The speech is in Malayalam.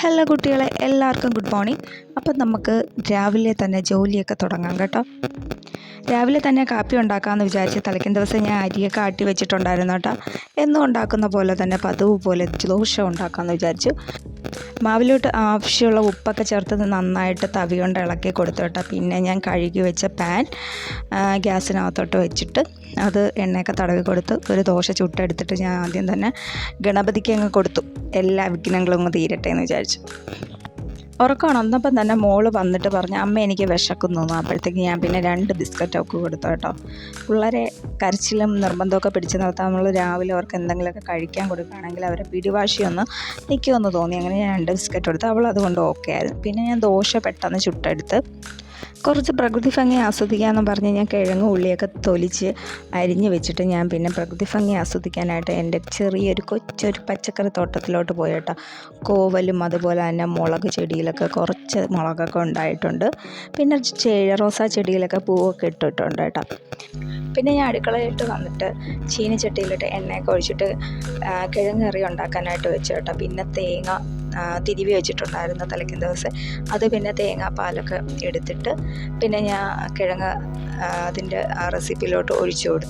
ഹലോ കുട്ടികളെ, എല്ലാവർക്കും ഗുഡ് മോർണിംഗ്. അപ്പം നമുക്ക് രാവിലെ തന്നെ ജോലിയൊക്കെ തുടങ്ങാം കേട്ടോ. രാവിലെ തന്നെ കാപ്പി ഉണ്ടാക്കാമെന്ന് വിചാരിച്ച് തലേക്കുന്ന ദിവസം ഞാൻ അരിയൊക്കെ ആട്ടി വെച്ചിട്ടുണ്ടായിരുന്നു കേട്ടോ. എന്നും ഉണ്ടാക്കുന്ന പോലെ തന്നെ പതിവ് പോലെ ദോശ ഉണ്ടാക്കാമെന്ന് വിചാരിച്ചു. മാവിലോട്ട് ആവശ്യമുള്ള ഉപ്പൊക്കെ ചേർത്ത് നന്നായിട്ട് തവി കൊണ്ട് ഇളക്കി കൊടുത്തു കേട്ടോ. പിന്നെ ഞാൻ കഴുകി വെച്ച പാൻ ഗ്യാസിനകത്തോട്ട് വെച്ചിട്ട് അത് എണ്ണയൊക്കെ തടവി കൊടുത്ത് ഒരു ദോശ ചുട്ടെടുത്തിട്ട് ഞാൻ ആദ്യം തന്നെ ഗണപതിക്ക് അങ്ങ് കൊടുത്തു. എല്ലാ വിഘ്നങ്ങളും അങ്ങ് തീരട്ടെ എന്ന് വിചാരിച്ചു. ഉറക്കം ഉണർന്നപ്പം തന്നെ മോള് വന്നിട്ട് പറഞ്ഞു, അമ്മ എനിക്ക് വിശക്കുന്നു. അപ്പോഴത്തേക്ക് ഞാൻ പിന്നെ 2 ബിസ്ക്കറ്റൊക്കെ കൊടുത്തു കേട്ടോ. പിള്ളേരെ കരച്ചിലും നിർബന്ധമൊക്കെ പിടിച്ച് നിർത്താൻ നമ്മൾ രാവിലെ അവർക്ക് എന്തെങ്കിലുമൊക്കെ കഴിക്കാൻ കൊടുക്കുകയാണെങ്കിൽ അവരെ പിടിവാശിയൊന്ന് നിൽക്കുമെന്ന് തോന്നി. അങ്ങനെ ഞാൻ 2 ബിസ്ക്കറ്റ് കൊടുത്തു. അവൾ അതുകൊണ്ട് ഓക്കെ ആയിരുന്നു. പിന്നെ ഞാൻ ദോശ പെട്ടെന്ന് ചുട്ടെടുത്ത് കുറച്ച് പ്രകൃതി ഭംഗി ആസ്വദിക്കാമെന്ന് പറഞ്ഞ് ഞാൻ കിഴങ്ങ് ഉള്ളിയൊക്കെ തൊലിച്ച് അരിഞ്ഞ് വെച്ചിട്ട് ഞാൻ പിന്നെ പ്രകൃതി ഭംഗി ആസ്വദിക്കാനായിട്ട് എൻ്റെ ചെറിയൊരു കൊച്ചൊരു പച്ചക്കറി തോട്ടത്തിലോട്ട് പോയി കേട്ടോ. കോവലും അതുപോലെ തന്നെ മുളക് ചെടിയിലൊക്കെ കുറച്ച് മുളകൊക്കെ ഉണ്ടായിട്ടുണ്ട്. പിന്നെ റോസാ ചെടിയിലൊക്കെ പൂവൊക്കെ ഇട്ടിട്ടുണ്ട് കേട്ടോ. പിന്നെ ഞാൻ അടുക്കളയിട്ട് വന്നിട്ട് ചീനിച്ചട്ടിയിലിട്ട് എണ്ണയൊക്കെ ഒഴിച്ചിട്ട് കിഴങ്ങ് കറി ഉണ്ടാക്കാനായിട്ട് വെച്ചു കേട്ടോ. പിന്നെ തേങ്ങ തിരുവി വെച്ചിട്ടുണ്ടായിരുന്നു തലേക്കുന്ന ദിവസം. അത് പിന്നെ തേങ്ങാപ്പാലൊക്കെ എടുത്തിട്ട് പിന്നെ ഞാൻ കിഴങ്ങ് അതിൻ്റെ റെസിപ്പിയിലോട്ട് ഒഴിച്ചു കൊടുത്തു